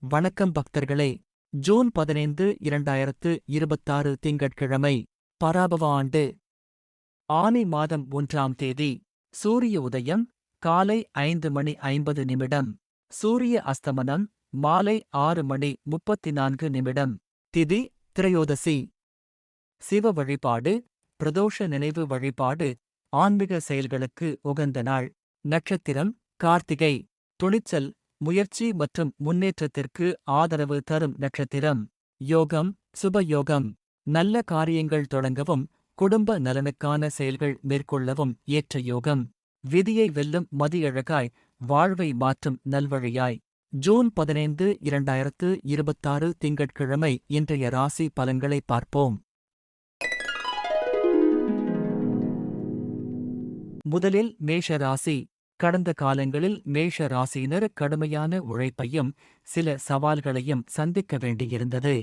வணக்கம் பக்தர்களே. ஜூன் 15 2026 திங்கட்கிழமை. பராபவ ஆண்டு ஆனி மாதம் 1ஆம் தேதி. சூரிய உதயம் காலை 5:50. சூரிய அஸ்தமனம் மாலை 6:34. திதி திரையோதசி. சிவ வழிபாடு, பிரதோஷ நினைவு வழிபாடு, ஆன்மீக செயல்களுக்கு உகந்த நாள். நட்சத்திரம் கார்த்திகை. துணிச்சல், முயற்சி மற்றும் முன்னேற்றத்திற்கு ஆதரவு தரும் நட்சத்திரம். யோகம் சுபயோகம். நல்ல காரியங்கள் தொடங்கவும் குடும்ப நலனுக்கான செயல்கள் மேற்கொள்ளவும் ஏற்ற யோகம். விதியை வெல்லும் மதியழகாய், வாழ்வை மாற்றும் நல்வழியாய். ஜூன் 15 2026 திங்கட்கிழமை இன்றைய ராசி பலன்களை பார்ப்போம். முதலில் மேஷ ராசி. கடந்த காலங்களில் மேஷ ராசியினர் கடுமையான உழைப்பையும் சில சவால்களையும் சந்திக்க வேண்டியிருந்தது.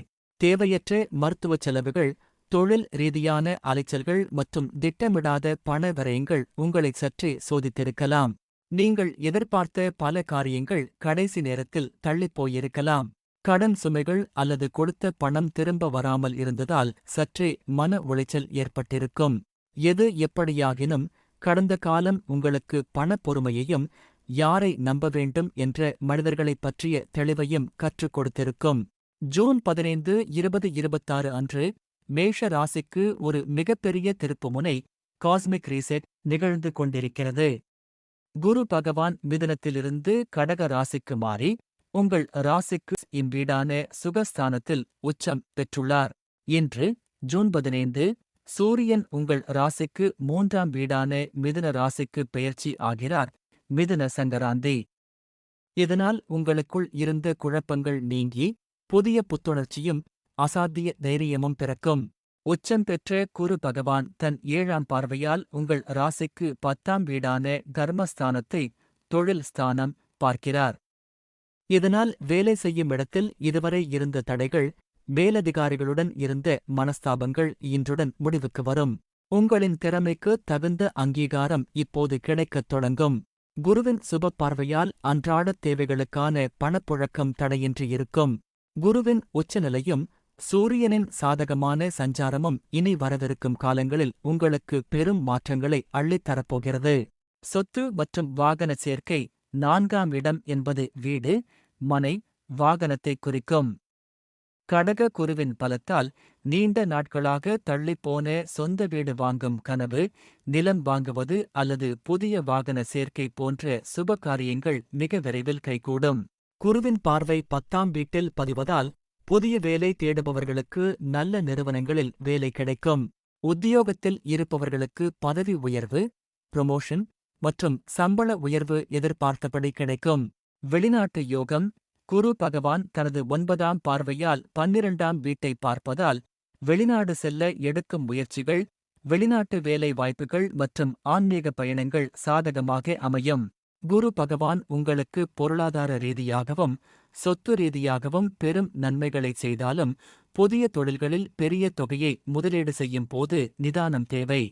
தேவையற்ற மருத்துவச் செலவுகள், தொழில் ரீதியான அலைச்சல்கள் மற்றும் திட்டமிடாத பண விரயங்கள் உங்களை சற்றே சோதித்திருக்கலாம். நீங்கள் எதிர்பார்த்த பல காரியங்கள் கடைசி நேரத்தில் தள்ளிப்போயிருக்கலாம். கடன் சுமைகள் அல்லது கொடுத்த பணம் திரும்ப வராமல் இருந்ததால் சற்றே மன உளைச்சல் ஏற்பட்டிருக்கும். எது எப்படியாகினும் கடந்த காலம் உங்களுக்கு பணப் பொறுமையையும் யாரை நம்ப வேண்டும் என்ற மனிதர்களைப் பற்றிய தெளிவையும் கற்றுக் கொடுத்திருக்கும். ஜூன் 15 2026 அன்று மேஷ ராசிக்கு ஒரு மிகப்பெரிய திருப்புமுனை, காஸ்மிக் ரீசெட் நிகழ்ந்து கொண்டிருக்கிறது. குரு பகவான் மிதுனத்திலிருந்து கடக ராசிக்கு மாறி உங்கள் ராசிக்கு இவ்வீடான சுகஸ்தானத்தில் உச்சம் பெற்றுள்ளார். இன்று ஜூன் 15 சூரியன் உங்கள் ராசிக்கு 3ஆம் வீடான மிதுன ராசிக்கு பெயர்ச்சி ஆகிறார். மிதுன சங்கராந்தி. இதனால் உங்களுக்குள் இருந்த குழப்பங்கள் நீங்கி புதிய புத்துணர்ச்சியும் அசாத்திய தைரியமும் பிறக்கும். உச்சம் பெற்ற குரு பகவான் தன் 7ஆம் பார்வையால் உங்கள் ராசிக்கு 10ஆம் வீடான கர்மஸ்தானத்தை, தொழில் ஸ்தானம் பார்க்கிறார். இதனால் வேலை செய்யும் இடத்தில் இதுவரை இருந்த தடைகள், மேலதிகாரிகளுடன் இருந்த மனஸ்தாபங்கள் இன்றுடன் முடிவுக்கு வரும். உங்களின் திறமைக்கு தகுந்த அங்கீகாரம் இப்போது கிடைக்கத் தொடங்கும். குருவின் சுப பார்வையால் அன்றாடத் தேவைகளுக்கான பணப்புழக்கம் தடையின்றி இருக்கும். குருவின் உச்சநிலையும் சூரியனின் சாதகமான சஞ்சாரமும் இனி வரவிருக்கும் காலங்களில் உங்களுக்கு பெரும் மாற்றங்களை அள்ளித்தரப்போகிறது. சொத்து மற்றும் வாகன சேர்க்கை. 4ஆம் இடம் என்பது வீடு, மனை, வாகனத்தை குறிக்கும். கடக குருவின் பலத்தால் நீண்ட நாட்களாக தள்ளிப்போன சொந்த வீடு வாங்கும் கனவு, நிலம் வாங்குவது அல்லது புதிய வாகன சேர்க்கை போன்ற சுப காரியங்கள் மிக விரைவில் கைகூடும். குருவின் பார்வை 10ஆம் வீட்டில் பதிவதால் புதிய வேலை தேடுபவர்களுக்கு நல்ல நிறுவனங்களில் வேலை கிடைக்கும். உத்தியோகத்தில் இருப்பவர்களுக்கு பதவி உயர்வு, புரமோஷன் மற்றும் சம்பள உயர்வு எதிர்பார்த்தபடி கிடைக்கும். வெளிநாட்டு யோகம். குரு பகவான் தனது 9ஆம் பார்வையால் 12ஆம் வீட்டை பார்ப்பதால் வெளிநாடு செல்ல எடுக்கும் முயற்சிகள், வெளிநாட்டு வேலை வாய்ப்புகள் மற்றும் ஆன்மீக பயணங்கள் சாதகமாக அமையும். குரு பகவான் உங்களுக்கு பொருளாதார ரீதியாகவும் சொத்து ரீதியாகவும் பெரும் நன்மைகளை செய்தாலும் புதிய தொழில்களில் பெரிய தொகையை முதலீடு செய்யும் போது நிதானம் தேவை.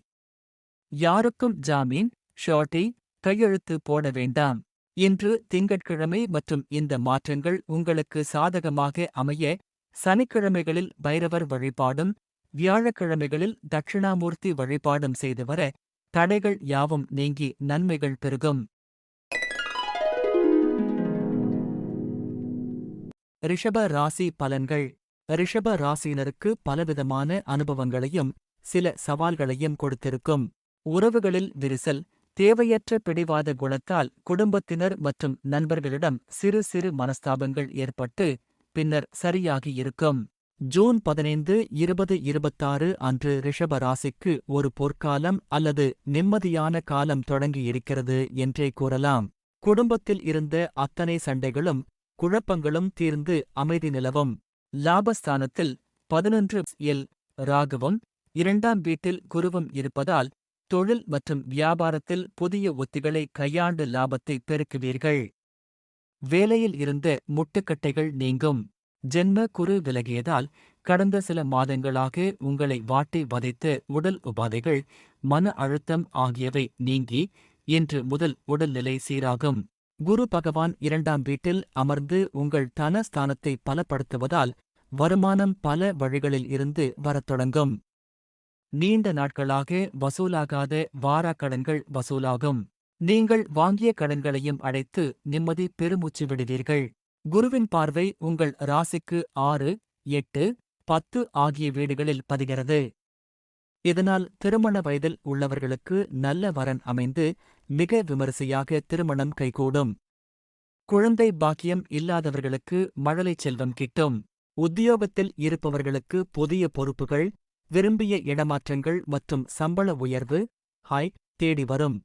யாருக்கும் ஜாமீன், ஷார்ட்டி, கையெழுத்து போட வேண்டாம். இன்று திங்கட்கிழமை மற்றும் இந்த மாற்றங்கள் உங்களுக்கு சாதகமாக அமைய சனிக்கிழமைகளில் பைரவர் வழிபாடும் வியாழக்கிழமைகளில் தட்சிணாமூர்த்தி வழிபாடும் செய்து வர தடைகள் யாவும் நீங்கி நன்மைகள் பெருகும். ரிஷப ராசி பலன்கள். ரிஷப ராசியினருக்கு பலவிதமான அனுபவங்களையும் சில சவால்களையும் கொடுத்திருக்கும். உறவுகளில் விரிசல். தேவையற்ற பிடிவாத குணத்தால் குடும்பத்தினர் மற்றும் நண்பர்களிடம் சிறு சிறு மனஸ்தாபங்கள் ஏற்பட்டு பின்னர் சரியாகியிருக்கும். ஜூன் 15 2026 அன்று ரிஷப ராசிக்கு ஒரு பொற்காலம் அல்லது நிம்மதியான காலம் தொடங்கியிருக்கிறது என்றே கூறலாம். குடும்பத்தில் இருந்த அத்தனை சண்டைகளும் குழப்பங்களும் தீர்ந்து அமைதி நிலவும். லாபஸ்தானத்தில் 11 ராகுவும் 2ஆம் வீட்டில் குருவும் இருப்பதால் தொழில் மற்றும் வியாபாரத்தில் புதிய உத்திகளை கையாண்டு லாபத்தை பெருக்குவீர்கள். வேலையில் இருந்த முட்டுக்கட்டைகள் நீங்கும். ஜென்ம குரு விலகியதால் கடந்த சில மாதங்களாக உங்களை வாட்டி வதைத்த உடல் உபாதைகள், மன அழுத்தம் ஆகியவை நீங்கி இன்று முதல் உடல்நிலை சீராகும். குரு பகவான் 2ஆம் வீட்டில் அமர்ந்து உங்கள் தனஸ்தானத்தை பலப்படுத்துவதால் வருமானம் பல வழிகளில் இருந்து வரத் தொடங்கும். நீண்ட நாட்களாக வசூலாகாத வாராக் கடன்கள் வசூலாகும். நீங்கள் வாங்கிய கடன்களையும் அடைத்து நிம்மதி பெருமூச்சு விடுவீர்கள். குருவின் பார்வை உங்கள் ராசிக்கு 6, 8, 10 ஆகிய வீடுகளில் பதிகிறது. இதனால் திருமண வயதில் உள்ளவர்களுக்கு நல்ல வரன் அமைந்து மிக விமரிசையாக திருமணம் கைகூடும். குழந்தை பாக்கியம் இல்லாதவர்களுக்கு மழலைச் செல்வம் கிட்டும். உத்தியோகத்தில் இருப்பவர்களுக்கு புதிய பொறுப்புகள், விரும்பிய இடமாற்றங்கள் மற்றும் சம்பள உயர்வு தேடி வரும்.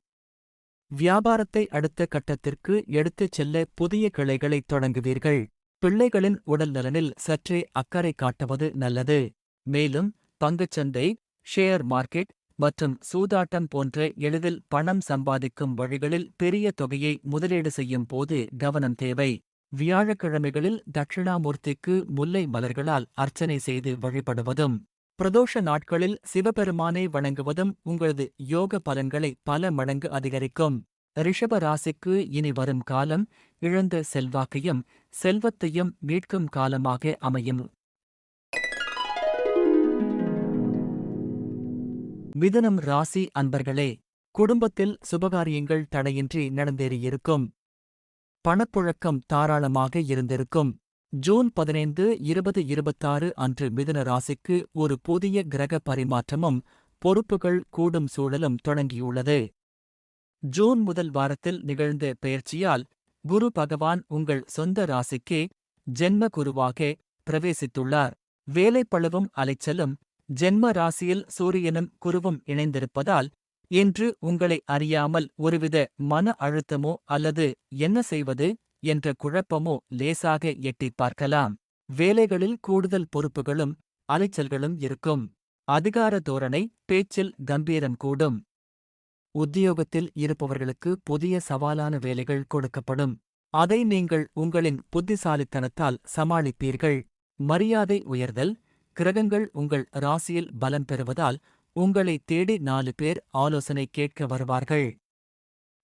வியாபாரத்தை அடுத்த கட்டத்திற்கு எடுத்துச் செல்ல புதிய கிளைகளைத் தொடங்குவீர்கள். பிள்ளைகளின் உடல் நலனில் சற்றே அக்கறை காட்டுவது நல்லது. மேலும் பங்குச்சந்தை, ஷேர் மார்க்கெட் மற்றும் சூதாட்டம் போன்ற எளிதில் பணம் சம்பாதிக்கும் வழிகளில் பெரிய தொகையை முதலீடு செய்யும் போது கவனம் தேவை. வியாழக்கிழமைகளில் தட்சிணாமூர்த்திக்கு முல்லை மலர்களால் அர்ச்சனை செய்து வழிபடுவதும், பிரதோஷ நாட்களில் சிவபெருமானை வணங்குவதும் உங்களது யோக பலன்களை பல மடங்கு அதிகரிக்கும். ரிஷப ராசிக்கு இனி வரும் காலம் இழந்த செல்வாக்கையும் செல்வத்தையும் மீட்கும் காலமாக அமையும். மிதுனம் ராசி அன்பர்களே, குடும்பத்தில் சுபகாரியங்கள் தடையின்றி நடந்தேறியிருக்கும். பணப்புழக்கம் தாராளமாக இருந்திருக்கும். ஜூன் 15, 2026 அன்று மிதுன ராசிக்கு ஒரு புதிய கிரக பரிமாற்றமும் பொறுப்புகள் கூடும் சூழலும் தொடங்கியுள்ளது. ஜூன் முதல் வாரத்தில் நிகழ்ந்த பெயர்ச்சியால் குரு பகவான் உங்கள் சொந்த ராசிக்கே ஜென்ம குருவாக பிரவேசித்துள்ளார். வேலைப்பளுவும் அலைச்சலும் ஜென்ம ராசியில் சூரியனும் குருவும் இணைந்திருப்பதால் இன்று உங்களை அறியாமல் ஒருவித மன அழுத்தமோ அல்லது என்ன செய்வது என்ற குழப்பமோ லேசாக எட்டிப் பார்க்கலாம். வேலைகளில் கூடுதல் பொறுப்புகளும் அலைச்சல்களும் இருக்கும். அதிகார தோரணை, பேச்சில் கம்பீரம் கூடும். உத்தியோகத்தில் இருப்பவர்களுக்கு புதிய சவாலான வேலைகள் கொடுக்கப்படும். அதை நீங்கள் உங்களின் புத்திசாலித்தனத்தால் சமாளிப்பீர்கள். மரியாதை உயர்தல், கிரகங்கள் உங்கள் ராசியில் பலம் பெறுவதால் உங்களை தேடி 4 பேர் ஆலோசனை கேட்க வருவார்கள்.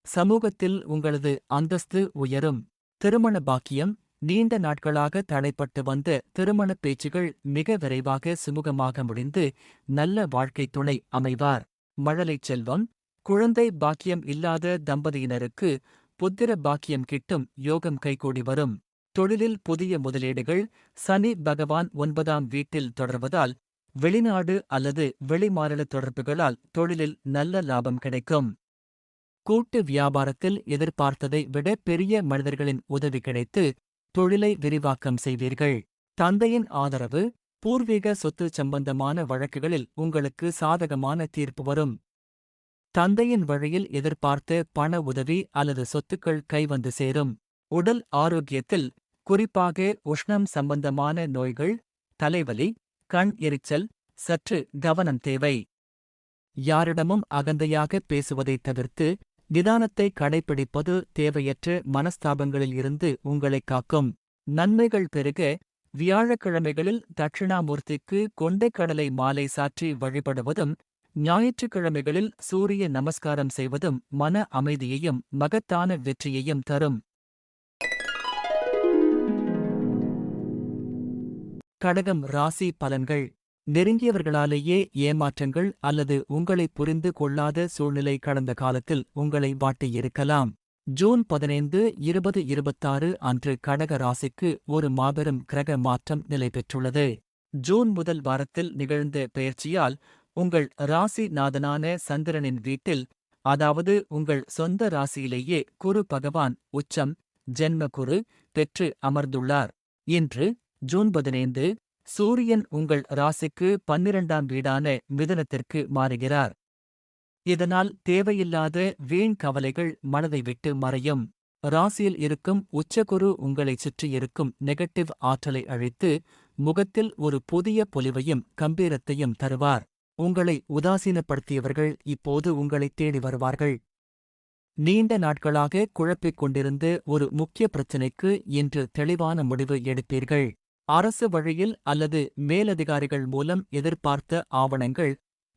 சமூகத்தில் உங்களது அந்தஸ்து உயரும். திருமண பாக்கியம், நீண்ட நாட்களாக தடைப்பட்டு வந்த திருமணப் பேச்சுகள் மிக விரைவாக சுமூகமாக முடிந்து நல்ல வாழ்க்கை துணை அமைவார். மழலைச் செல்வம், குழந்தை பாக்கியம் இல்லாத தம்பதியினருக்கு புத்திர பாக்கியம் கிட்டும் யோகம் கைகூடி வரும். தொழிலில் புதிய முதலீடுகள், சனி பகவான் 9ஆம் வீட்டில் தொடர்வதால் வெளிநாடு அல்லது வெளிமாநில தொடர்புகளால் தொழிலில் நல்ல லாபம் கிடைக்கும். கூட்டு வியாபாரத்தில் எதிர்பார்த்ததை விட பெரிய மனிதர்களின் உதவி கிடைத்து தொழிலை விரிவாக்கம் செய்வீர்கள். தந்தையின் ஆதரவு, பூர்வீக சொத்து சம்பந்தமான வழக்குகளில் உங்களுக்கு சாதகமான தீர்ப்பு வரும். தந்தையின் வழியில் எதிர்பார்த்த பண உதவி அல்லது சொத்துக்கள் கைவந்து சேரும். உடல் ஆரோக்கியத்தில் குறிப்பாக உஷ்ணம் சம்பந்தமான நோய்கள், தலைவலி, கண் எரிச்சல் சற்று கவனம் தேவை. யாரிடமும் அகந்தையாக பேசுவதைத் தவிர்த்து நிதானத்தை கடைப்பிடிப்பது தேவையற்ற மனஸ்தாபங்களில் இருந்து உங்களைக் காக்கும். நன்மைகள் பெருக வியாழக்கிழமைகளில் தட்சிணாமூர்த்திக்கு கொண்டைக்கடலை மாலை சாற்றி வழிபடுவதும், ஞாயிற்றுக்கிழமைகளில் சூரிய நமஸ்காரம் செய்வதும் மன அமைதியையும் மகத்தான வெற்றியையும் தரும். கடகம் ராசி பலன்கள். நெருங்கியவர்களாலேயே ஏமாற்றங்கள் அல்லது உங்களை புரிந்து கொள்ளாத சூழ்நிலை கடந்த காலத்தில் உங்களை வாட்டியிருக்கலாம். ஜூன் 15, 2026 அன்று கடக ராசிக்கு ஒரு மாபெரும் கிரக மாற்றம் நிலை பெற்றுள்ளது. ஜூன் முதல் வாரத்தில் நிகழ்ந்த பெயர்ச்சியால் உங்கள் ராசி நாதனான சந்திரனின் வீட்டில், அதாவது உங்கள் சொந்த ராசியிலேயே குரு பகவான் உச்சம் ஜென்ம குரு பெற்று அமர்ந்துள்ளார். இன்று ஜூன் 15 சூரியன் உங்கள் ராசிக்கு 12ஆம் வீடான மிதுனத்திற்கு மாறுகிறார். இதனால் தேவையில்லாத வீண் கவலைகள் மனதை விட்டு மறையும். ராசியில் இருக்கும் உச்சகுரு உங்களைச் சுற்றியிருக்கும் நெகட்டிவ் ஆற்றலை அழித்து முகத்தில் ஒரு புதிய பொலிவையும் கம்பீரத்தையும் தருவார். உங்களை உதாசீனப்படுத்தியவர்கள் இப்போது உங்களைத் தேடி வருவார்கள். நீண்ட நாட்களாக குழப்பிக் கொண்டிருந்த ஒரு முக்கிய பிரச்சினைக்கு இன்று தெளிவான முடிவு எடுப்பீர்கள். அரசு வழியில் அல்லது மேலதிகாரிகள் மூலம் எதிர்பார்த்த ஆவணங்கள்,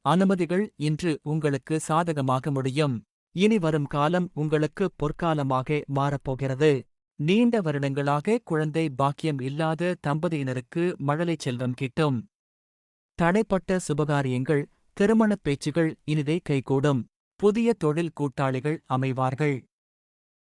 அனுமதிகள் இன்று உங்களுக்கு சாதகமாக முடியும். இனி வரும் காலம் உங்களுக்கு பொற்காலமாக மாறப்போகிறது. நீண்ட வருடங்களாக குழந்தை பாக்கியம் இல்லாத தம்பதியினருக்கு மழலை செல்வம் கிட்டும். தடைப்பட்ட சுபகாரியங்கள், திருமணப் பேச்சுகள் இனிதே கைகூடும். புதிய தொழில் கூட்டாளிகள் அமைவார்கள்.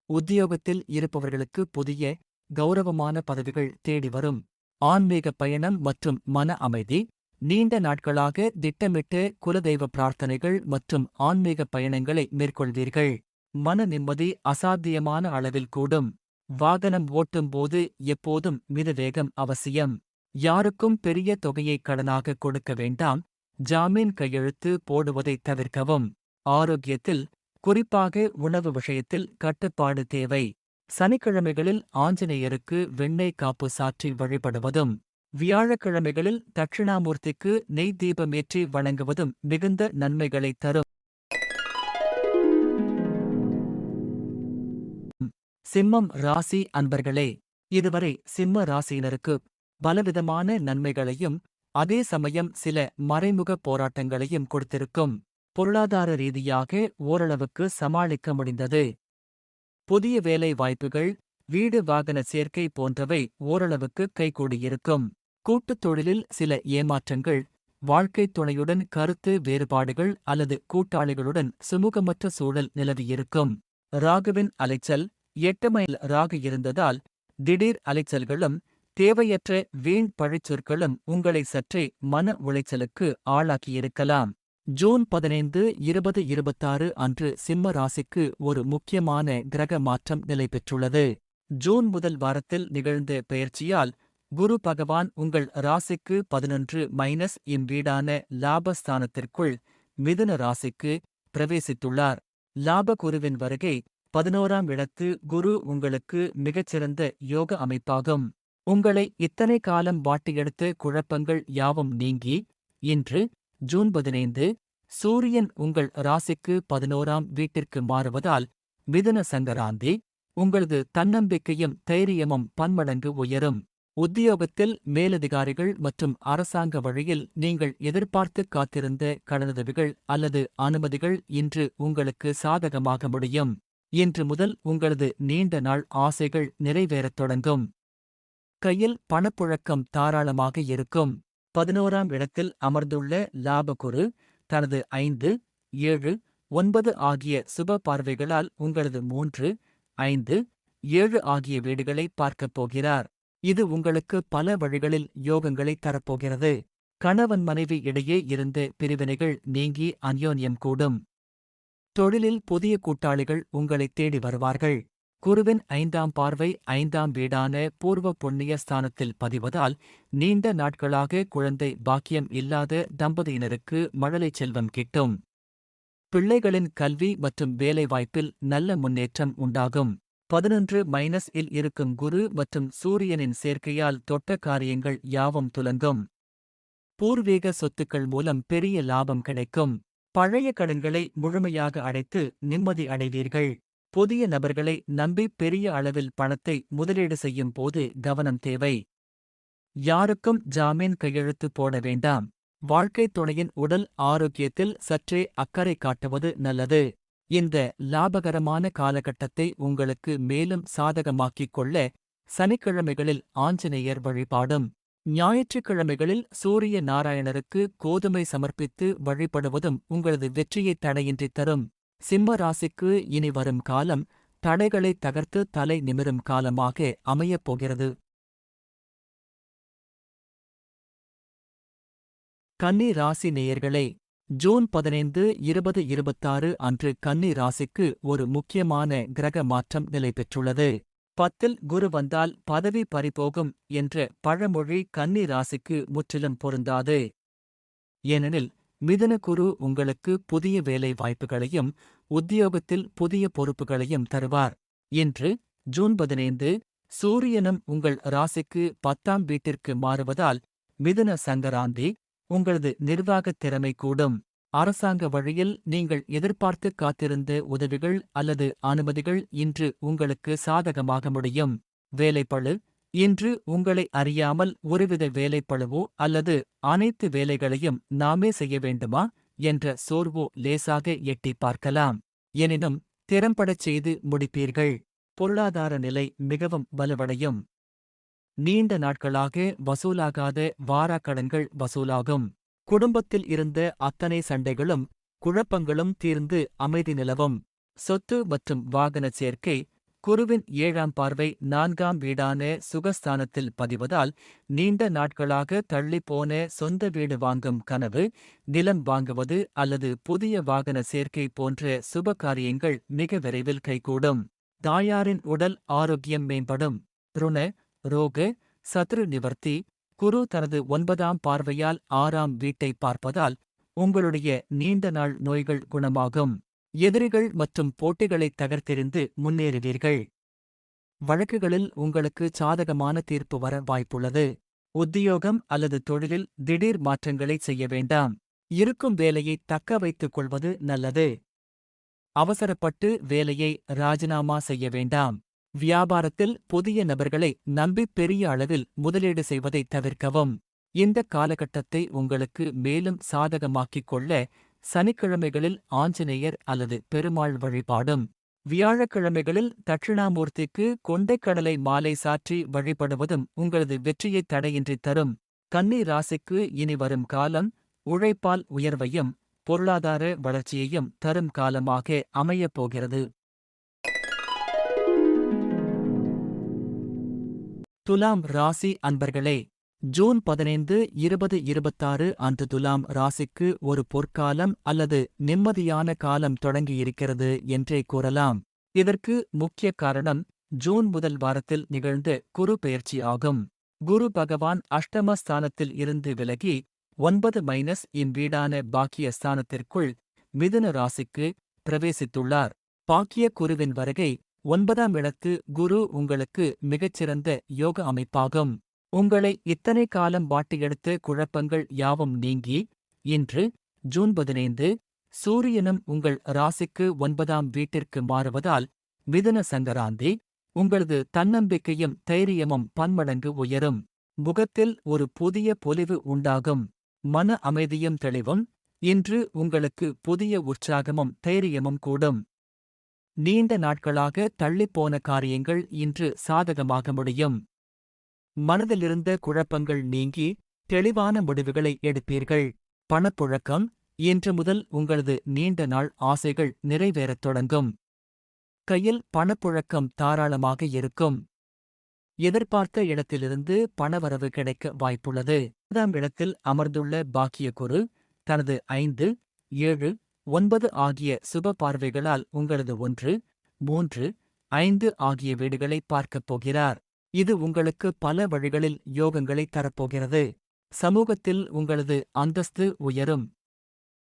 உத்தியோகத்தில் இருப்பவர்களுக்கு புதிய, கௌரவமான பதவிகள் தேடி வரும். ஆன்மீக பயணம் மற்றும் மன அமைதி. நீண்ட நாட்களாக திட்டமிட்ட குலதெய்வ பிரார்த்தனைகள் மற்றும் ஆன்மீக பயணங்களை மேற்கொள்வீர்கள். மன நிம்மதி அசாத்தியமான அளவில் கூடும். வாகனம் ஓட்டும்போது எப்போதும் மிதவேகம் அவசியம். யாருக்கும் பெரிய தொகையை கடனாக கொடுக்க வேண்டாம். ஜாமீன் கையெழுத்து போடுவதை தவிர்க்கவும். ஆரோக்கியத்தில், குறிப்பாக உணவு விஷயத்தில் கட்டுப்பாடு தேவை. சனிக்கிழமைகளில் ஆஞ்சநேயருக்கு வெண்ணெய் காப்பு சாற்றி வழிபடுவதும், வியாழக்கிழமைகளில் தட்சிணாமூர்த்திக்கு நெய் தீபமேற்றி வணங்குவதும் மிகுந்த நன்மைகளைத் தரும். சிம்மம் ராசி அன்பர்களே, இதுவரை சிம்ம ராசியினருக்கு பலவிதமான நன்மைகளையும் அதே சமயம் சில மறைமுக போராட்டங்களையும் கொடுத்திருக்கும். பொருளாதார ரீதியாக ஓரளவுக்கு சமாளிக்க முடிந்தது. புதிய வேலை வாய்ப்புகள், வீடு வாகன சேர்க்கை போன்றவை ஓரளவுக்கு கைகூடியிருக்கும். கூட்டுத் தொழிலில் சில ஏமாற்றங்கள், வாழ்க்கைத் துணையுடன் கருத்து வேறுபாடுகள் அல்லது கூட்டாளிகளுடன் சுமூகமற்ற சூழல் நிலவியிருக்கும். ராகுவின் அலைச்சல், 8 மைல் ராகு இருந்ததால் திடீர் அலைச்சல்களும் தேவையற்ற வீண் பழிச்சொற்களும் உங்களை சற்றே மன உளைச்சலுக்கு ஆளாக்கியிருக்கலாம். ஜூன் 15, 2026 அன்று சிம்ம ராசிக்கு ஒரு முக்கியமான கிரக மாற்றம் நிலை பெற்றுள்ளது. ஜூன் முதல் வாரத்தில் நிகழ்ந்த பெயர்ச்சியால் குரு பகவான் உங்கள் ராசிக்கு 11 இம் வீடான லாபஸ்தானத்திற்குள் மிதுன ராசிக்கு பிரவேசித்துள்ளார். லாபகுருவின் வருகை 11ஆம் இடத்து குரு உங்களுக்கு மிகச்சிறந்த யோக அமைப்பாகும். உங்களை இத்தனை காலம் வாட்டியெடுத்த குழப்பங்கள் யாவும் நீங்கி, இன்று ஜூன் 15 சூரியன் உங்கள் ராசிக்கு 11ஆம் வீட்டிற்கு மாறுவதால் மிதுன சங்கராந்தி, உங்களது தன்னம்பிக்கையும் தைரியமும் பன்மடங்கு உயரும். உத்தியோகத்தில் மேலதிகாரிகள் மற்றும் அரசாங்க வழியில் நீங்கள் எதிர்பார்த்து காத்திருந்த கடனுதவிகள் அல்லது அனுமதிகள் இன்று உங்களுக்கு சாதகமாக முடியும். இன்று முதல் உங்களது நீண்ட நாள் ஆசைகள் நிறைவேறத் தொடங்கும். கையில் பணப்புழக்கம் தாராளமாக இருக்கும். 11ஆம் இடத்தில் அமர்ந்துள்ள லாபகுரு தனது 5, 7, 9 ஆகிய சுப பார்வைகளால் உங்களது 3, 5, 7 ஆகிய வீடுகளை பார்க்கப் போகிறார். இது உங்களுக்கு பல வழிகளில் யோகங்களை தரப்போகிறது. கணவன் மனைவி இடையே இருந்த பிரிவினைகள் நீங்கி அந்யோன்யம் கூடும். தொழிலில் புதிய கூட்டாளிகள் உங்களைத் தேடி வருவார்கள். குருவின் 5ஆம் பார்வை 5ஆம் வீடான பூர்வ புண்ணிய ஸ்தானத்தில் பதிவதால் நீண்ட நாட்களாக குழந்தை பாக்கியம் இல்லாத தம்பதியினருக்கு மழலை செல்வம் கிட்டும். பிள்ளைகளின் கல்வி மற்றும் வேலைவாய்ப்பில் நல்ல முன்னேற்றம் உண்டாகும். 11 இல் இருக்கும் குரு மற்றும் சூரியனின் சேர்க்கையால் தொட்ட காரியங்கள் யாவும் துலங்கும். பூர்வீக சொத்துக்கள் மூலம் பெரிய லாபம் கிடைக்கும். பழைய கடன்களை முழுமையாக அடைத்து நிம்மதி அடைவீர்கள். புதிய நபர்களை நம்பி பெரிய அளவில் பணத்தை முதலீடு செய்யும் போது கவனம் தேவை. யாருக்கும் ஜாமீன் கையெழுத்து போட வேண்டாம். வாழ்க்கைத் துணையின் உடல் ஆரோக்கியத்தில் சற்றே அக்கறை காட்டுவது நல்லது. இந்த லாபகரமான காலகட்டத்தை உங்களுக்கு மேலும் சாதகமாக்கிக் கொள்ள சனிக்கிழமைகளில் ஆஞ்சநேயர் வழிபாடும், ஞாயிற்றுக்கிழமைகளில் சூரிய நாராயணருக்கு கோதுமை சமர்ப்பித்து வழிபடுவதும் உங்களது வெற்றியை தடையின்றி தரும். சிம்ம ராசிக்கு இனி வரும் காலம் தடைகளை தகர்த்து தலை நிமிரும் காலமாக அமையப் போகிறது. கன்னி ராசி நேயர்களே, ஜூன் 15, 2026 அன்று கன்னி ராசிக்கு ஒரு முக்கியமான கிரக மாற்றம் நிலை பெற்றுள்ளது. 10இல் குரு வந்தால் பதவி பறிபோகும் என்ற பழமொழி கன்னி ராசிக்கு முற்றிலும் பொருந்தாது. ஏனெனில் மிதுன குரு உங்களுக்கு புதிய வேலை வாய்ப்புகளையும் உத்தியோகத்தில் புதிய பொறுப்புகளையும் தருவார். இன்று ஜூன் 15 சூரியனும் உங்கள் ராசிக்கு 10ஆம் வீட்டிற்கு மாறுவதால் மிதுன சங்கராந்தி, உங்களது நிர்வாகத் திறமை கூடும். அரசாங்க வழியில் நீங்கள் எதிர்பார்த்து காத்திருந்த உதவிகள் அல்லது அனுமதிகள் இன்று உங்களுக்கு சாதகமாக முடியும். வேலைப்பளு, இன்று உங்களை அறியாமல் ஒருவித வேலைப்பளுவோ அல்லது அனைத்து வேலைகளையும் நாமே செய்ய வேண்டுமா என்ற சோர்வோ லேசாக எட்டி பார்க்கலாம். எனினும் திறம்படச் செய்து முடிப்பீர்கள். பொருளாதார நிலை மிகவும் வலுவடையும். நீண்ட நாட்களாக வசூலாகாத வாராக்கடன்கள் வசூலாகும். குடும்பத்தில் இருந்த அத்தனை சண்டைகளும் குழப்பங்களும் தீர்ந்து அமைதி நிலவும். சொத்து மற்றும் வாகன சேர்க்கை. குருவின் 7ஆம் பார்வை 4ஆம் வீடான சுகஸ்தானத்தில் பதிவதால் நீண்ட நாட்களாக தள்ளிப்போன சொந்த வீடு வாங்கும் கனவு, நிலம் வாங்குவது அல்லது புதிய வாகன சேர்க்கை போன்ற சுபகாரியங்கள் மிக விரைவில் கைகூடும். தாயாரின் உடல் ஆரோக்கியம் மேம்படும். ருண, ரோக, சத்ரு நிவர்த்தி. குரு தனது 9ஆம் பார்வையால் 6ஆம் வீட்டை பார்ப்பதால் உங்களுடைய நீண்ட நாள் நோய்கள் குணமாகும். எதிரிகள் மற்றும் போட்டிகளை தகர்த்தெறிந்து முன்னேறுவீர்கள். வழக்குகளில் உங்களுக்கு சாதகமான தீர்ப்பு வர வாய்ப்புள்ளது. உத்தியோகம் அல்லது தொழிலில் திடீர் மாற்றங்களை செய்ய வேண்டாம். இருக்கும் வேலையை தக்க வைத்துக் கொள்வது நல்லது. அவசரப்பட்டு வேலையை ராஜினாமா செய்ய வேண்டாம். வியாபாரத்தில் புதிய நபர்களை நம்பி பெரிய அளவில் முதலீடு செய்வதை தவிர்க்கவும். இந்த காலகட்டத்தை உங்களுக்கு மேலும் சாதகமாக்கிக் கொள்ள சனிக்கிழமைகளில் ஆஞ்சநேயர் அல்லது பெருமாள் வழிபாடும், வியாழக்கிழமைகளில் தட்சிணாமூர்த்திக்கு கொண்டைக்கடலை மாலை சாற்றி வழிபடுவதும் உங்களது வெற்றியை தடையின்றி தரும். கன்னி ராசிக்கு இனி வரும் காலம் உழைப்பால் உயர்வையும் பொருளாதார வளர்ச்சியையும் தரும் காலமாக அமையப் போகிறது. துலாம் ராசி அன்பர்களே, ஜூன் 15, 2026 அன்று துலாம் ராசிக்கு ஒரு பொற்காலம் அல்லது நிம்மதியான காலம் தொடங்கியிருக்கிறது என்றே கூறலாம். இதற்கு முக்கிய காரணம் ஜூன் முதல் வாரத்தில் நிகழ்ந்த குரு பெயர்ச்சி ஆகும். குரு பகவான் அஷ்டம ஸ்தானத்தில் இருந்து விலகி 9 இம் வீடான பாக்கிய ஸ்தானத்திற்குள் மிதுன ராசிக்கு பிரவேசித்துள்ளார். பாக்கிய குருவின் வருகை 9ஆம் இடத்து குரு உங்களுக்கு மிகச்சிறந்த யோக அமைப்பாகும். உங்களை இத்தனை காலம் வாட்டியெடுத்த குழப்பங்கள் யாவும் நீங்கி இன்று ஜூன் 15 சூரியனும் உங்கள் ராசிக்கு 9ஆம் வீட்டிற்கு மாறுவதால் மிதுன சங்கராந்தி. உங்களது தன்னம்பிக்கையும் தைரியமும் பன்மடங்கு உயரும். முகத்தில் ஒரு புதிய பொலிவு உண்டாகும். மன அமைதியும் தெளிவும். இன்று உங்களுக்கு புதிய உற்சாகமும் தைரியமும் கூடும். நீண்ட நாட்களாக தள்ளிப்போன காரியங்கள் இன்று சாதகமாக முடியும். மனதிலிருந்த குழப்பங்கள் நீங்கி தெளிவான முடிவுகளை எடுப்பீர்கள். பணப்புழக்கம். இன்று முதல் உங்களது நீண்ட நாள் ஆசைகள் நிறைவேறத் தொடங்கும். கையில் பணப்புழக்கம் தாராளமாக இருக்கும். எதிர்பார்த்த இடத்திலிருந்து பணவரவு கிடைக்க வாய்ப்புள்ளது. 9ஆம் இடத்தில் அமர்ந்துள்ள பாக்கிய குரு தனது 5, 7, 9 ஆகிய சுப பார்வைகளால் உங்களது 1, 3, 5 ஆகிய வீடுகளை பார்க்கப் போகிறார். இது உங்களுக்கு பல வழிகளில் யோகங்களை தரப்போகிறது. சமூகத்தில் உங்களது அந்தஸ்து உயரும்.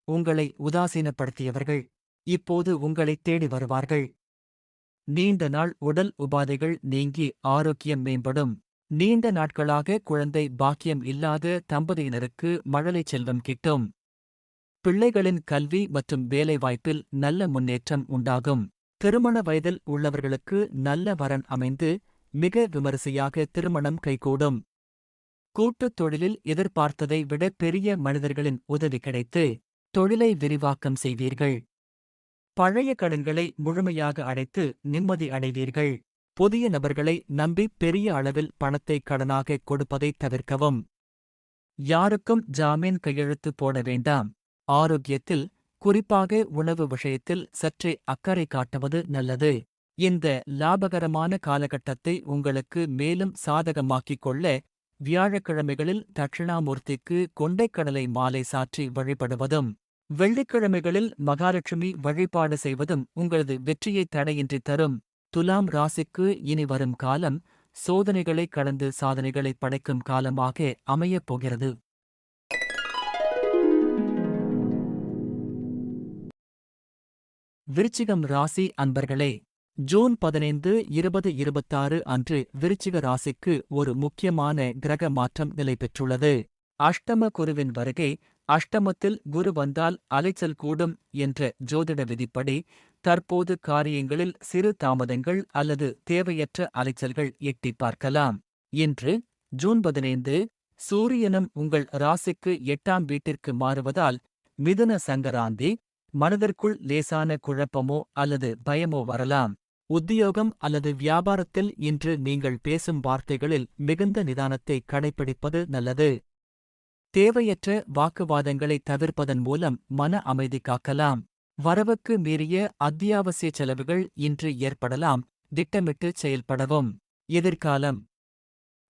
உங்களை உதாசீனப்படுத்தியவர்கள் இப்போது உங்களை தேடி வருவார்கள். நீண்ட நாள் உடல் உபாதைகள் நீங்கி ஆரோக்கியம் மேம்படும். நீண்ட நாட்களாக குழந்தை பாக்கியம் இல்லாத தம்பதியினருக்கு மழலை செல்வம் கிட்டும். பிள்ளைகளின் கல்வி மற்றும் வேலைவாய்ப்பில் நல்ல முன்னேற்றம் உண்டாகும். திருமண வயதில் உள்ளவர்களுக்கு நல்ல வரன் அமைந்து மிக விமரிசையாக திருமணம் கைகூடும். கூட்டுத் தொழிலில் எதிர்பார்த்ததை விட பெரிய மனிதர்களின் உதவி கிடைத்து தொழிலை விரிவாக்கம் செய்வீர்கள். பழைய கடன்களை முழுமையாக அடைத்து நிம்மதி அடைவீர்கள். புதிய நபர்களை நம்பி பெரிய அளவில் பணத்தை கடனாக கொடுப்பதை தவிர்க்கவும். யாருக்கும் ஜாமீன் கையெழுத்து போட வேண்டாம். ஆரோக்கியத்தில், குறிப்பாக உணவு விஷயத்தில் சற்றே அக்கறை காட்டுவது நல்லது. இந்த லாபகரமான காலகட்டத்தை உங்களுக்கு மேலும் சாதகமாக்கிக் கொள்ள வியாழக்கிழமைகளில் தட்சிணாமூர்த்திக்கு கொண்டைக்கடலை மாலை சாற்றி வழிபடுவதும், வெள்ளிக்கிழமைகளில் மகாலட்சுமி வழிபாடு செய்வதும் உங்களது வெற்றியை தடையின்றி தரும். துலாம் ராசிக்கு இனி வரும் காலம் சோதனைகளை கடந்து சாதனைகளை படைக்கும் காலமாக அமையப் போகிறது. விருச்சிகம் ராசி அன்பர்களே, ஜூன் 15, 2026 அன்று விருச்சிக ராசிக்கு ஒரு முக்கியமான கிரக மாற்றம் நிலைபெற்றுள்ளது. அஷ்டம குருவின் வருகை. அஷ்டமத்தில் குரு வந்தால் அலைச்சல் கூடும் என்ற ஜோதிட விதிப்படி தற்போது காரியங்களில் சிறு தாமதங்கள் அல்லது தேவையற்ற அலைச்சல்கள் எட்டிப் பார்க்கலாம். இன்று ஜூன் 15 சூரியனும் உங்கள் ராசிக்கு 8ஆம் வீட்டிற்கு மாறுவதால் மிதுன சங்கராந்தி. மனதிற்குள் லேசான குழப்பமோ அல்லது பயமோ வரலாம். உத்தியோகம் அல்லது வியாபாரத்தில் இன்று நீங்கள் பேசும் வார்த்தைகளில் மிகுந்த நிதானத்தை கடைப்பிடிப்பது நல்லது. தேவையற்ற வாக்குவாதங்களை தவிர்ப்பதன் மூலம் மன அமைதி காக்கலாம். வரவுக்கு மீறிய அத்தியாவசிய செலவுகள் இன்று ஏற்படலாம். திட்டமிட்டு செயல்படவும். எதிர்காலம்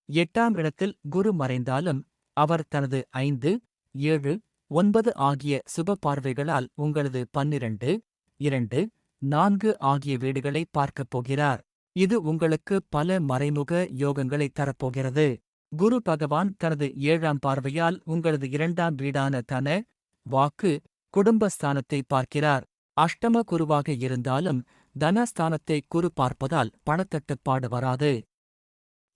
8ஆம் இடத்தில் குரு மறைந்தாலும் அவர் தனது 5, 7, 9 ஆகிய சுப பார்வைகளால் உங்களது 12, 2, 4 ஆகிய வீடுகளை பார்க்கப் போகிறார். இது உங்களுக்கு பல மறைமுக யோகங்களை தரப்போகிறது. குரு பகவான் தனது 7ஆம் பார்வையால் உங்களது 2ஆம் வீடான தன, வாக்கு, குடும்பஸ்தானத்தை பார்க்கிறார். அஷ்டம குருவாக இருந்தாலும் தனஸ்தானத்தை குரு பார்ப்பதால் பணத்தட்டுப்பாடு வராது.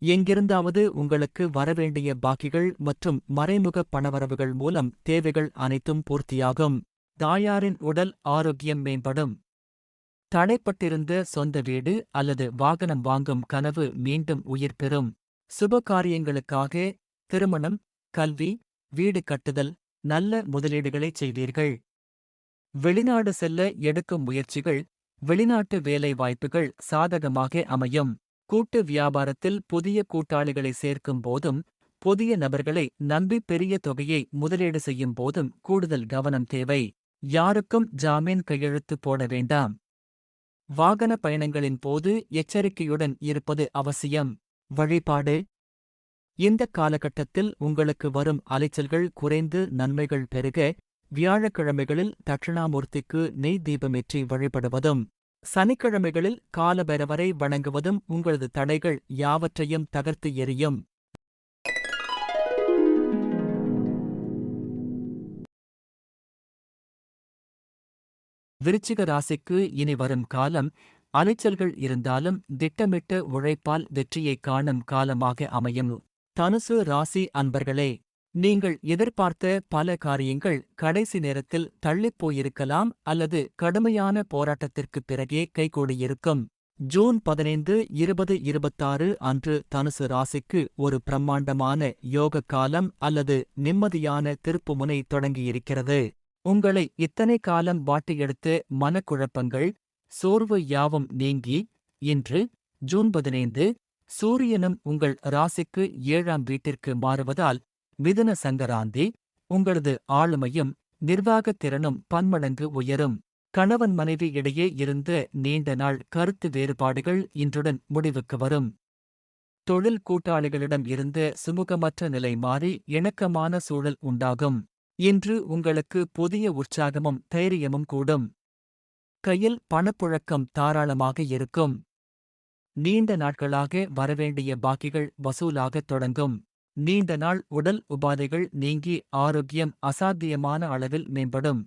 எங்கிருந்தாவது உங்களுக்கு வரவேண்டிய பாக்கிகள் மற்றும் மறைமுக பணவரவுகள் மூலம் தேவைகள் அனைத்தும் பூர்த்தியாகும். தாயாரின் உடல் ஆரோக்கியம் மேம்படும். தடைப்பட்டிருந்த சொந்த வீடு அல்லது வாகனம் வாங்கும் கனவு மீண்டும் உயிர் பெறும். சுபகாரியங்களுக்காக திருமணம், கல்வி, வீடு கட்டுதல், நல்ல முதலீடுகளைச் செய்வீர்கள். வெளிநாடு செல்ல எடுக்கும் முயற்சிகள், வெளிநாட்டு வேலை வாய்ப்புகள் சாதகமாக அமையும். கூட்டு வியாபாரத்தில் புதிய கூட்டாளிகளை சேர்க்கும் போதும், புதிய நபர்களை நம்பி பெரிய தொகையை முதலீடு செய்யும் போதும் கூடுதல் கவனம் தேவை. யாருக்கும் ஜாமீன் கையெழுத்து போட வேண்டாம். வாகன பயணங்களின் போது எச்சரிக்கையுடன் இருப்பது அவசியம். வழிபாடு. இந்த காலகட்டத்தில் உங்களுக்கு வரும் அலைச்சல்கள் குறைந்து நன்மைகள் பெருக வியாழக்கிழமைகளில் தட்சிணாமூர்த்திக்கு நெய் தீபமேற்றி வழிபடுவதும், சனிக்கிழமைகளில் காலபைரவரை வணங்குவதும் உங்களது தடைகள் யாவற்றையும் தகர்த்து எறியும். விருச்சிக ராசிக்கு இனி வரும் காலம் அலைச்சல்கள் இருந்தாலும் திட்டமிட்ட உழைப்பால் வெற்றியைக் காணும் காலமாக அமையும். தனுசு ராசி அன்பர்களே, நீங்கள் எதிர்பார்த்த பல காரியங்கள் கடைசி நேரத்தில் தள்ளிப் போயிருக்கலாம் அல்லது கடுமையான போராட்டத்திற்குப் பிறகே கைகூடியிருக்கும். ஜூன் 15, 2026 அன்று தனுசு ராசிக்கு ஒரு பிரம்மாண்டமான யோக காலம் அல்லது நிம்மதியான திருப்புமுனை தொடங்கியிருக்கிறது. உங்களை இத்தனை காலம் வாட்டியெடுத்த மனக்குழப்பங்கள், சோர்வு யாவும் நீங்கி இன்று ஜூன் 15 சூரியனும் உங்கள் ராசிக்கு 7ஆம் வீட்டிற்கு மாறுவதால் மிதுன சங்கராந்தி, உங்களது ஆளுமையும் நிர்வாகத் திறனும் பன்மடங்கு உயரும். கணவன் மனைவி இடையே இருந்த நீண்ட நாள் கருத்து வேறுபாடுகள் இன்றுடன் முடிவுக்கு வரும். தொழில் கூட்டாளிகளிடம் இருந்த சுமூகமற்ற நிலை மாறி இணக்கமான சூழல் உண்டாகும். இன்று உங்களுக்கு புதிய உற்சாகமும் தைரியமும் கூடும். கையில் பணப்புழக்கம் தாராளமாக இருக்கும். நீண்ட நாட்களாக வரவேண்டிய பாக்கிகள் வசூலாகத் தொடங்கும். நீண்ட நாள் உடல் உபாதைகள் நீங்கி ஆரோக்கியம் அசாத்தியமான அளவில் மேம்படும்.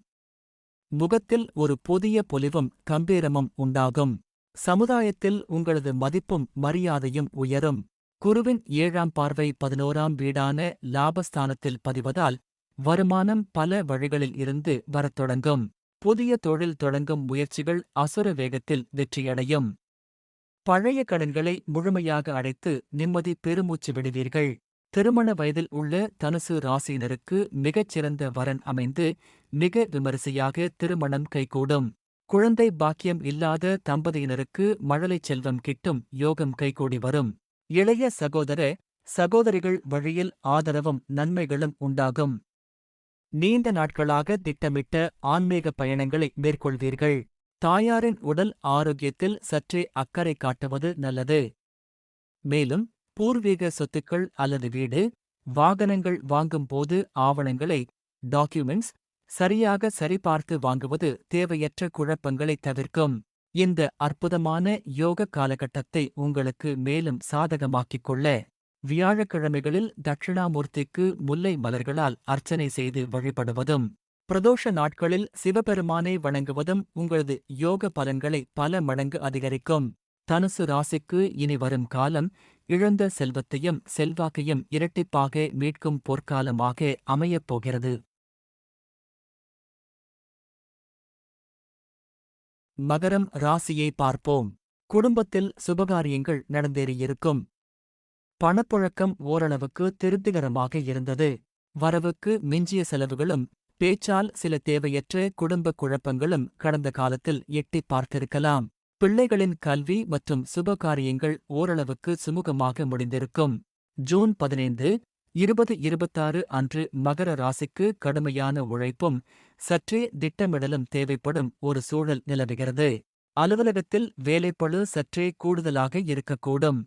முகத்தில் ஒரு புதிய பொலிவும் கம்பீரமும் உண்டாகும். சமுதாயத்தில் உங்களது மதிப்பும் மரியாதையும் உயரும். குருவின் 7ஆம் பார்வை 11ஆம் வீடான லாபஸ்தானத்தில் பதிவதால் வருமானம் பல வழிகளில் இருந்து வரத் தொடங்கும். புதிய தொழில் தொடங்கும் முயற்சிகள் அசுர வேகத்தில் வெற்றியடையும். பழைய கடன்களை முழுமையாக அடைத்து நிம்மதி பெருமூச்சு விடுவீர்கள். திருமண வயதில் உள்ள தனுசு ராசியினருக்கு மிகச்சிறந்த வரன் அமைந்து மிக விமரிசையாக திருமணம் கைகூடும். குழந்தை பாக்கியம் இல்லாத தம்பதியினருக்கு மழலைச் செல்வம் கிட்டும் யோகம் கைகூடி வரும். இளைய சகோதர சகோதரிகள் வழியில் ஆதரவும் நன்மைகளும் உண்டாகும். நீண்ட நாட்களாக திட்டமிட்ட ஆன்மீக பயணங்களை மேற்கொள்வீர்கள். தாயாரின் உடல் ஆரோக்கியத்தில் சற்றே அக்கறை காட்டுவது நல்லது. மேலும் பூர்வீக சொத்துக்கள் அல்லது வீடு, வாகனங்கள் வாங்கும் போது ஆவணங்களை டாக்குமெண்ட்ஸ் சரியாக சரிபார்த்து வாங்குவது தேவையற்ற குழப்பங்களை தவிர்க்கும். இந்த அற்புதமான யோக காலகட்டத்தை உங்களுக்கு மேலும் சாதகமாக்கிக் கொள்ள வியாழக்கிழமைகளில் தட்சிணாமூர்த்திக்கு முல்லை மலர்களால் அர்ச்சனை செய்து வழிபடுவதும், பிரதோஷ நாட்களில் சிவபெருமானை வணங்குவதும் உங்களது யோக பலன்களை பல மடங்கு அதிகரிக்கும். தனுசு ராசிக்கு இனி வரும் காலம் இழந்த செல்வத்தையும் செல்வாக்கையும் இரட்டிப்பாக மீட்கும் பொற்காலமாக அமையப் போகிறது. மகரம் ராசியை பார்ப்போம். குடும்பத்தில் சுபகாரியங்கள் நடந்தேறியிருக்கும். பணப்புழக்கம் ஓரளவுக்கு திருப்திகரமாக இருந்தது. வரவுக்கு மிஞ்சிய செலவுகளும் பேச்சால் சில தேவையற்ற குடும்ப குழப்பங்களும் கடந்த காலத்தில் எட்டிப் பார்த்திருக்கலாம். பிள்ளைகளின் கல்வி மற்றும் சுபகாரியங்கள் ஓரளவுக்கு சுமூகமாக முடிந்திருக்கும். ஜூன் 15, 2026 அன்று மகர ராசிக்கு கடுமையான உழைப்பும் சற்றே திட்டமிடலும் தேவைப்படும் ஒரு சூழல் நிலவுகிறது. அலுவலகத்தில் வேலைப்பளு சற்றே கூடுதலாக இருக்கக்கூடும்.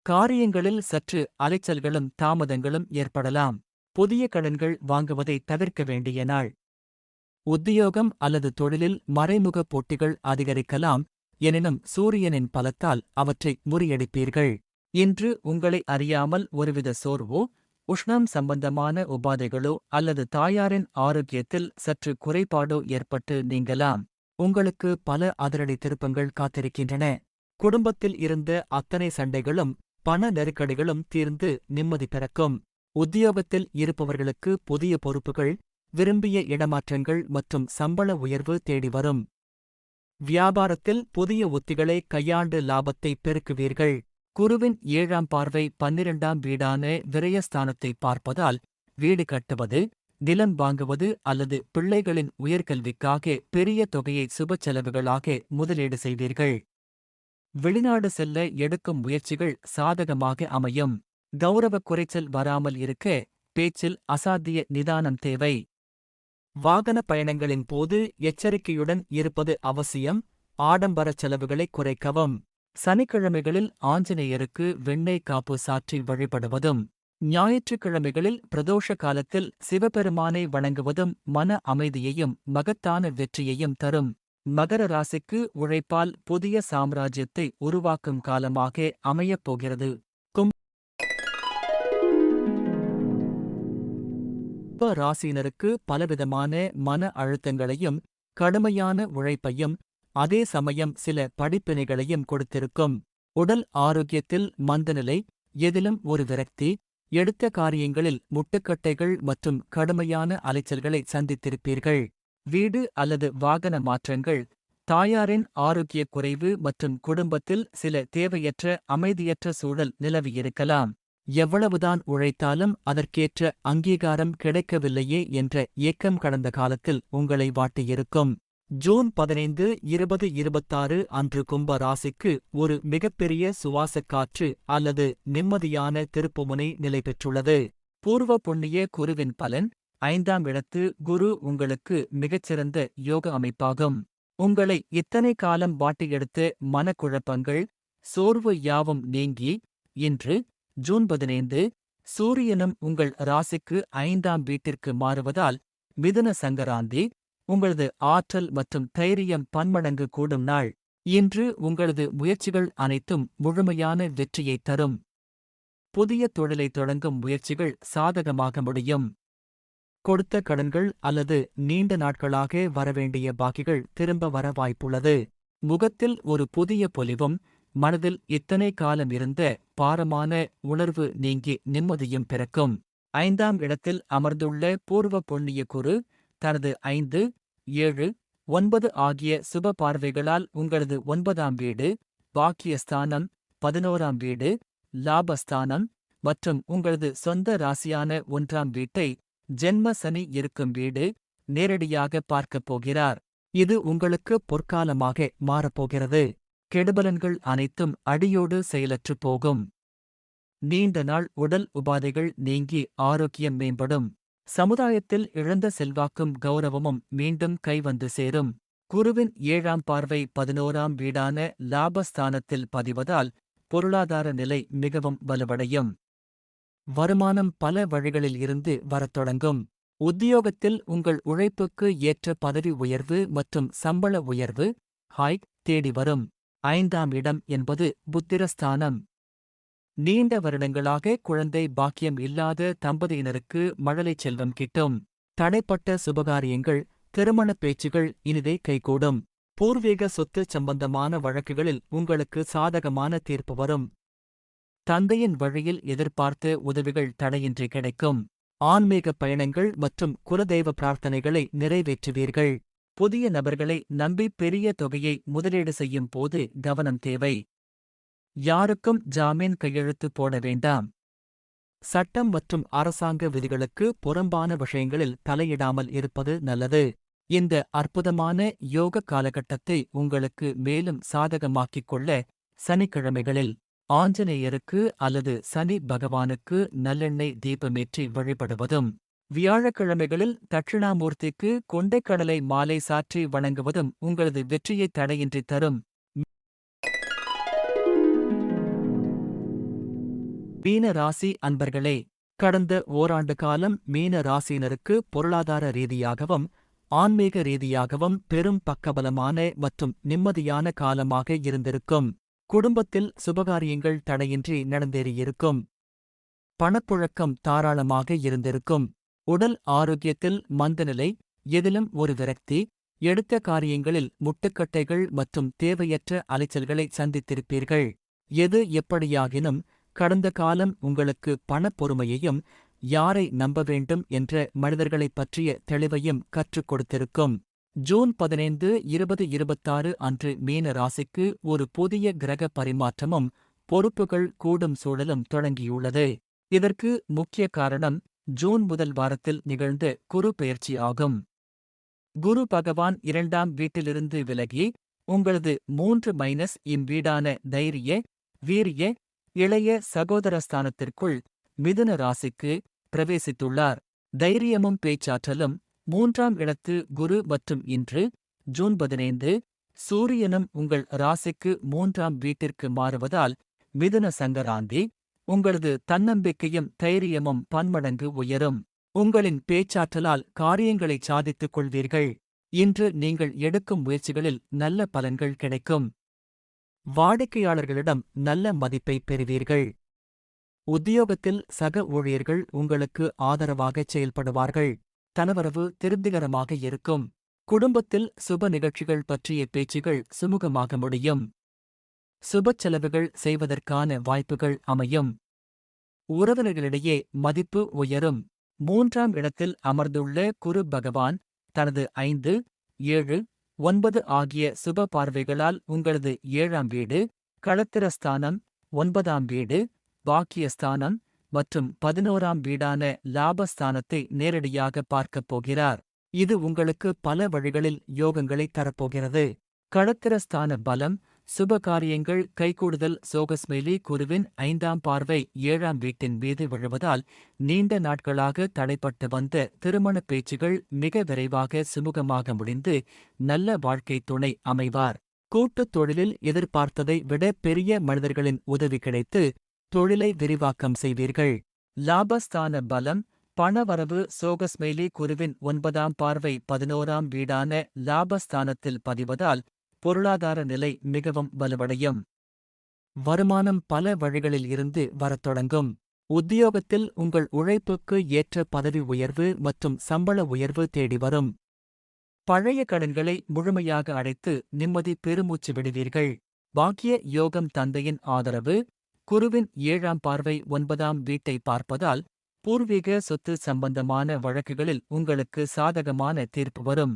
காரியங்களில் சற்று அலைச்சல்களும் தாமதங்களும் ஏற்படலாம். புதிய கடன்கள் வாங்குவதை தவிர்க்க வேண்டிய நாள். உத்தியோகம் அல்லது தொழிலில் மறைமுக போட்டிகள் அதிகரிக்கலாம், எனினும் சூரியனின் பலத்தால் அவற்றை முறியடிப்பீர்கள். இன்று உங்களை அறியாமல் ஒருவித சோர்வோ, உஷ்ணம் சம்பந்தமான உபாதைகளோ அல்லது தாயாரின் ஆரோக்கியத்தில் சற்று குறைபாடோ ஏற்பட்டு நீங்கலாம். உங்களுக்கு பல அதிரடி திருப்பங்கள் காத்திருக்கின்றன. குடும்பத்தில் இருந்த அத்தனை சண்டைகளும் பண நெருக்கடிகளும் தீர்ந்து நிம்மதி பிறக்கும். உத்தியோகத்தில் இருப்பவர்களுக்கு புதிய பொறுப்புகள், விரும்பிய இடமாற்றங்கள் மற்றும் சம்பள உயர்வு தேடி வரும். வியாபாரத்தில் புதிய உத்திகளை கையாண்டு லாபத்தை பெருக்குவீர்கள். குருவின் 7ஆம் பார்வை 12ஆம் வீடான விரயஸ்தானத்தை பார்ப்பதால் வீடு கட்டுவது, நிலம் வாங்குவது அல்லது பிள்ளைகளின் உயர்கல்விக்காக பெரிய தொகையை சுப செலவுகளாக முதலீடு செய்வீர்கள். வெளிநாடு செல்ல எடுக்கும் முயற்சிகள் சாதகமாக அமையும். கௌரவ குறைச்சல் வராமல் இருக்க பேச்சில் அசாத்திய நிதானம் தேவை. வாகன பயணங்களின் போது எச்சரிக்கையுடன் இருப்பது அவசியம். ஆடம்பர செலவுகளை குறைக்கவும். சனிக்கிழமைகளில் ஆஞ்சநேயருக்கு வெண்ணெய் காப்பு சாற்றி வழிபடுவதும், ஞாயிற்றுக்கிழமைகளில் பிரதோஷ காலத்தில் சிவபெருமானை வணங்குவதும் மன அமைதியையும் மகத்தான வெற்றியையும் தரும். மகர ராசிக்கு உழைப்பால் புதிய சாம்ராஜ்யத்தை உருவாக்கும் காலமாக அமையப் போகிறது. கும்ப ராசியினருக்கு பலவிதமான மன அழுத்தங்களையும் கடுமையான உழைப்பையும் அதே சமயம் சில படிப்பினைகளையும் கொடுத்திருக்கும். உடல் ஆரோக்கியத்தில் மந்தநிலை, எதிலும் ஒரு விரக்தி, எடுத்த காரியங்களில் முட்டுக்கட்டைகள் மற்றும் கடுமையான அலைச்சல்களை சந்தித்திருப்பீர்கள். வீடு அல்லது வாகன மாற்றங்கள், தாயாரின் ஆரோக்கியக் குறைவு மற்றும் குடும்பத்தில் சில தேவையற்ற அமைதியற்ற சூழல் நிலவியிருக்கலாம். எவ்வளவுதான் உழைத்தாலும் அதற்கேற்ற அங்கீகாரம் கிடைக்கவில்லையே என்ற ஏக்கம் கடந்த காலத்தில் உங்களை வாட்டியிருக்கும். ஜூன் 15, 2026 அன்று கும்ப ராசிக்கு ஒரு மிகப்பெரிய சுவாசக் காற்று அல்லது நிம்மதியான திருப்புமுனை நிலை பெற்றுள்ளது. பூர்வ புண்ணிய குருவின் பலன். 5ஆம் இடத்து குரு உங்களுக்கு மிகச்சிறந்த யோக அமைப்பாகும். உங்களை இத்தனை காலம் வாட்டியெடுத்த மனக்குழப்பங்கள், சோர்வு யாவும் நீங்கி இன்று ஜூன் 15 சூரியனும் உங்கள் ராசிக்கு 5ஆம் வீட்டிற்கு மாறுவதால் மிதுன சங்கராந்தி, உங்களது ஆற்றல் மற்றும் தைரியம் பன்மடங்கு கூடும் நாள். இன்று உங்களது முயற்சிகள் அனைத்தும் முழுமையான வெற்றியைத் தரும். புதிய தொழிலை தொடங்கும் முயற்சிகள் சாதகமாக முடியும். கொடுத்த கடன்கள் அல்லது நீண்ட நாட்களாக வரவேண்டிய பாக்கிகள் திரும்ப வர வாய்ப்புள்ளது. முகத்தில் ஒரு புதிய பொலிவும், மனதில் இத்தனை காலம் இருந்த பாரமான உணர்வு நீங்கி நிம்மதியும் பிறக்கும். 5ஆம் இடத்தில் அமர்ந்துள்ள பூர்வ புண்ணிய குரு தனது 5, 7, 9 ஆகிய சுப பார்வைகளால் உங்களது 9ஆம் வீடு, பாக்கியஸ்தானம், 11ஆம் வீடு, லாபஸ்தானம் மற்றும் உங்களது சொந்த ராசியான 1ஆம் வீட்டை, ஜென்ம சனி இருக்கும் வீடு, நேரடியாக பார்க்கப் போகிறார். இது உங்களுக்கு பொற்காலமாக மாறப்போகிறது. கெடுபலன்கள் அனைத்தும் அடியோடு செயலற்றுப் போகும். நீண்ட நாள் உடல் உபாதைகள் நீங்கி ஆரோக்கியம் மேம்படும். சமுதாயத்தில் இழந்த செல்வாக்கும் கௌரவமும் மீண்டும் கைவந்து சேரும். குருவின் 7ஆம் பார்வை 11ஆம் வீடான லாபஸ்தானத்தில் பதிவதால் பொருளாதார நிலை மிகவும் வலுவடையும். வருமானம் பல வழிகளில் இருந்து வரத் தொடங்கும். உத்தியோகத்தில் உங்கள் உழைப்புக்கு ஏற்ற பதவி உயர்வு மற்றும் சம்பள உயர்வு ஹைக் தேடி வரும். 5ஆம் இடம் என்பது புத்திரஸ்தானம். நீண்ட வருடங்களாக குழந்தை பாக்கியம் இல்லாத தம்பதியினருக்கு மழலை செல்வம் கிட்டும். தடைப்பட்ட சுபகாரியங்கள், திருமண பேச்சுகள் இனிதே கைகூடும். பூர்வீக சொத்து சம்பந்தமான வழக்குகளில் உங்களுக்கு சாதகமான தீர்ப்பு வரும். தந்தையின் வழியில் எதிர்பார்த்த உதவிகள் தடையின்றி கிடைக்கும். ஆன்மீக பயணங்கள் மற்றும் குலதெய்வ பிரார்த்தனைகளை நிறைவேற்றுவீர்கள். புதிய நபர்களை நம்பி பெரிய தொகையை முதலீடு செய்யும் போது கவனம் தேவை. யாருக்கும் ஜாமீன் கையெழுத்து போட வேண்டாம். சட்டம் மற்றும் அரசாங்க விதிகளுக்கு புறம்பான விஷயங்களில் தலையிடாமல் இருப்பது நல்லது. இந்த அற்புதமான யோக காலகட்டத்தை உங்களுக்கு மேலும் சாதகமாக்கிக் கொள்ள சனிக்கிழமைகளில் ஆஞ்சநேயருக்கு அல்லது சனி பகவானுக்கு நல்லெண்ணெய் தீபமேற்றி வழிபடுவதும், வியாழக்கிழமைகளில் தட்சிணாமூர்த்திக்கு கொண்டைக்கடலை மாலை சாற்றி வணங்குவதும் உங்களது வெற்றியை தடையின்றி தரும். மீன ராசி அன்பர்களே, கடந்த ஓராண்டு காலம் மீன ராசியினருக்கு பொருளாதார ரீதியாகவும் ஆன்மீக ரீதியாகவும் பெரும் பக்கபலமான மற்றும் நிம்மதியான காலமாக இருந்திருக்கும். குடும்பத்தில் சுபகாரியங்கள் தடையின்றி நடந்தேறியிருக்கும். பணப்புழக்கம் தாராளமாக இருந்திருக்கும். உடல் ஆரோக்கியத்தில் மந்தநிலை, எதிலும் ஒரு விரக்தி, எடுத்த காரியங்களில் முட்டுக்கட்டைகள் மற்றும் தேவையற்ற அலைச்சல்களை சந்தித்திருப்பீர்கள். எது எப்படியாகினும் கடந்த காலம் உங்களுக்கு பணப்பொறுமையையும் யாரை நம்ப வேண்டும் என்ற மனிதர்களைப் பற்றிய தெளிவையும் கற்றுக் கொடுத்திருக்கும். ஜூன் 15, 2026 அன்று மீன ராசிக்கு ஒரு புதிய கிரக பரிமாற்றமும் பொறுப்புகள் கூடும் சூழலும் தொடங்கியுள்ளது. இதற்கு முக்கிய காரணம் ஜூன் முதல் வாரத்தில் நிகழ்ந்த குரு பெயர்ச்சி ஆகும். குரு பகவான் 2ஆம் வீட்டிலிருந்து விலகி உங்களது 3-இம் வீடான தைரிய, வீரிய, இளைய சகோதரஸ்தானத்திற்குள் மிதுன ராசிக்கு பிரவேசித்துள்ளார். தைரியமும் பேச்சாற்றலும் 3ஆம் இடத்து குரு மற்றும் இன்று ஜூன் 15 சூரியனும் உங்கள் ராசிக்கு 3ஆம் வீட்டிற்கு மாறுவதால் மிதுன சங்கராந்தி, உங்களது தன்னம்பிக்கையும் தைரியமும் பன்மடங்கு உயரும். உங்களின் பேச்சாற்றலால் காரியங்களைச் சாதித்துக் கொள்வீர்கள். இன்று நீங்கள் எடுக்கும் முயற்சிகளில் நல்ல பலன்கள் கிடைக்கும். வாடிக்கையாளர்களிடம் நல்ல மதிப்பை பெறுவீர்கள். உத்தியோகத்தில் சக ஊழியர்கள் உங்களுக்கு ஆதரவாகச் செயல்படுவார்கள். தனவரவு திருப்திகரமாக இருக்கும். குடும்பத்தில் சுப நிகழ்ச்சிகள் பற்றிய பேச்சுகள் சுமூகமாக முடியும். சுபச் செலவுகள் செய்வதற்கான வாய்ப்புகள் அமையும். உறவினர்களிடையே மதிப்பு உயரும். 3ஆம் இடத்தில் அமர்ந்துள்ள குரு பகவான் தனது 5, 7, 9 ஆகிய சுப பார்வைகளால் உங்களது 7ஆம் வீடு, களத்திரஸ்தானம், 9ஆம் வீடு, பாக்கியஸ்தானம் மற்றும் 11ஆம் வீடான லாபஸ்தானத்தை நேரடியாக பார்க்கப் போகிறார். இது உங்களுக்கு பல வழிகளில் யோகங்களை தரப்போகிறது. களத்திரஸ்தான பலம், சுபகாரியங்கள் கைகூடுதல். சோகஸ்மெலி குருவின் 5ஆம் பார்வை 7ஆம் வீட்டின் மீது விழுவதால் நீண்ட நாட்களாக தடைப்பட்டு வந்த திருமணப் பேச்சுகள் மிக விரைவாக சுமூகமாக முடிந்து நல்ல வாழ்க்கை துணை அமைவார். கூட்டுத் தொழிலில் எதிர்பார்த்ததை விட பெரிய மனிதர்களின் உதவி கிடைத்து தொழிலை விரிவாக்கம் செய்வீர்கள். லாபஸ்தான பலம், பணவரவு. சோகஸ்மெலி குருவின் 9ஆம் பார்வை 11ஆம் வீடான லாபஸ்தானத்தில் பதிவதால் பொருளாதார நிலை மிகவும் வலுவடையும். வருமானம் பல வழிகளில் இருந்து வரத் தொடங்கும். உத்தியோகத்தில் உங்கள் உழைப்புக்கு ஏற்ற பதவி உயர்வு மற்றும் சம்பள உயர்வு தேடி வரும். பழைய கடன்களை முழுமையாக அடைத்து நிம்மதி பெருமூச்சு விடுவீர்கள். பாக்கிய யோகம். தந்தையின் ஆதரவு. குருவின் 7ஆம் பார்வை 9ஆம் வீட்டை பார்ப்பதால் பூர்வீக சொத்து சம்பந்தமான வழக்குகளில் உங்களுக்கு சாதகமான தீர்ப்பு வரும்.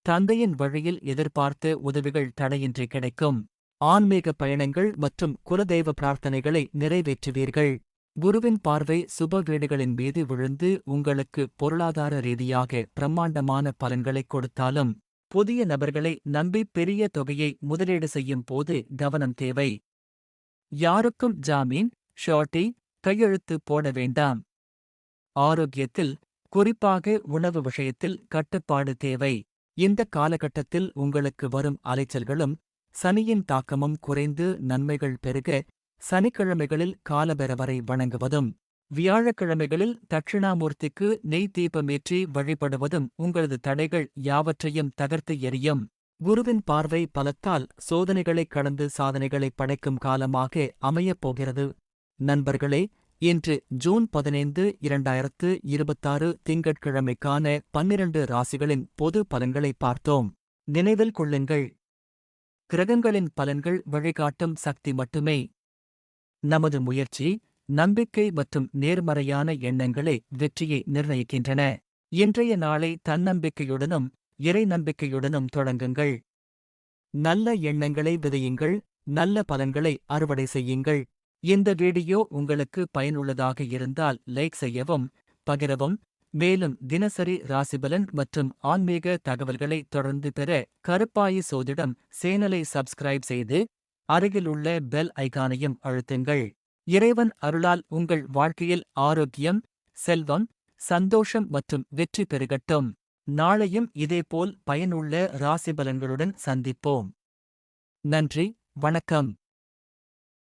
தந்தையின் வழியில் எதிர்பார்த்த உதவிகள் தடையின்றி கிடைக்கும். ஆன்மீக பயணங்கள் மற்றும் குலதெய்வ பிரார்த்தனைகளை நிறைவேற்றுவீர்கள். குருவின் பார்வை சுப வீடுகளின் மீது விழுந்து உங்களுக்கு பொருளாதார ரீதியாக பிரம்மாண்டமான பலன்களைக் கொடுத்தாலும் புதிய நபர்களை நம்பி பெரிய தொகையை முதலீடு செய்யும் போது கவனம் தேவை. யாருக்கும் ஜாமீன், ஷார்ட்டி, கையெழுத்து போட வேண்டாம். ஆரோக்கியத்தில், குறிப்பாக உணவு விஷயத்தில் கட்டுப்பாடு தேவை. இந்த காலகட்டத்தில் உங்களுக்கு வரும் அலைச்சல்களும் சனியின் தாக்கமும் குறைந்து நன்மைகள் பெருக சனிக்கிழமைகளில் காலபைரவரை வணங்குவதும் வியாழக்கிழமைகளில் தட்சிணாமூர்த்திக்கு நெய் தீபமேற்றி வழிபடுவதும் உங்களது தடைகள் யாவற்றையும் தகர்த்து எறியும். குருவின் பார்வை பலத்தால் சோதனைகளைக் கடந்து சாதனைகளை படைக்கும் காலமாக அமையப் போகிறது. நண்பர்களே, இன்று ஜூன் 15, 2026 திங்கட்கிழமைக்கான 12 ராசிகளின் பொது பலன்களை பார்த்தோம். நினைவில் கொள்ளுங்கள், கிரகங்களின் பலன்கள் வழிகாட்டும் சக்தி மட்டுமே. நமது முயற்சி, நம்பிக்கை மற்றும் நேர்மறையான எண்ணங்களே வெற்றியை நிர்ணயிக்கின்றன. இன்றைய நாளை தன்னம்பிக்கையுடனும் இறை நம்பிக்கையுடனும் தொடங்குங்கள். நல்ல எண்ணங்களை விதையுங்கள், நல்ல பலன்களை அறுவடை செய்யுங்கள். இந்த வீடியோ உங்களுக்கு பயனுள்ளதாக இருந்தால் லைக் செய்யவும், பகிரவும், மேலும் தினசரி ராசிபலன் மற்றும் ஆன்மீக தகவல்களை தொடர்ந்து பெற கருப்பாயி சோதிடம் சேனலை சப்ஸ்கிரைப் செய்து, அருகிலுள்ள பெல் ஐகானையும் அழுத்துங்கள். இறைவன் அருளால் உங்கள் வாழ்க்கையில் ஆரோக்கியம், செல்வம், சந்தோஷம் மற்றும் வெற்றி பெருகட்டும். நாளையும் இதேபோல் பயனுள்ள ராசிபலன்களுடன் சந்திப்போம். நன்றி, வணக்கம்.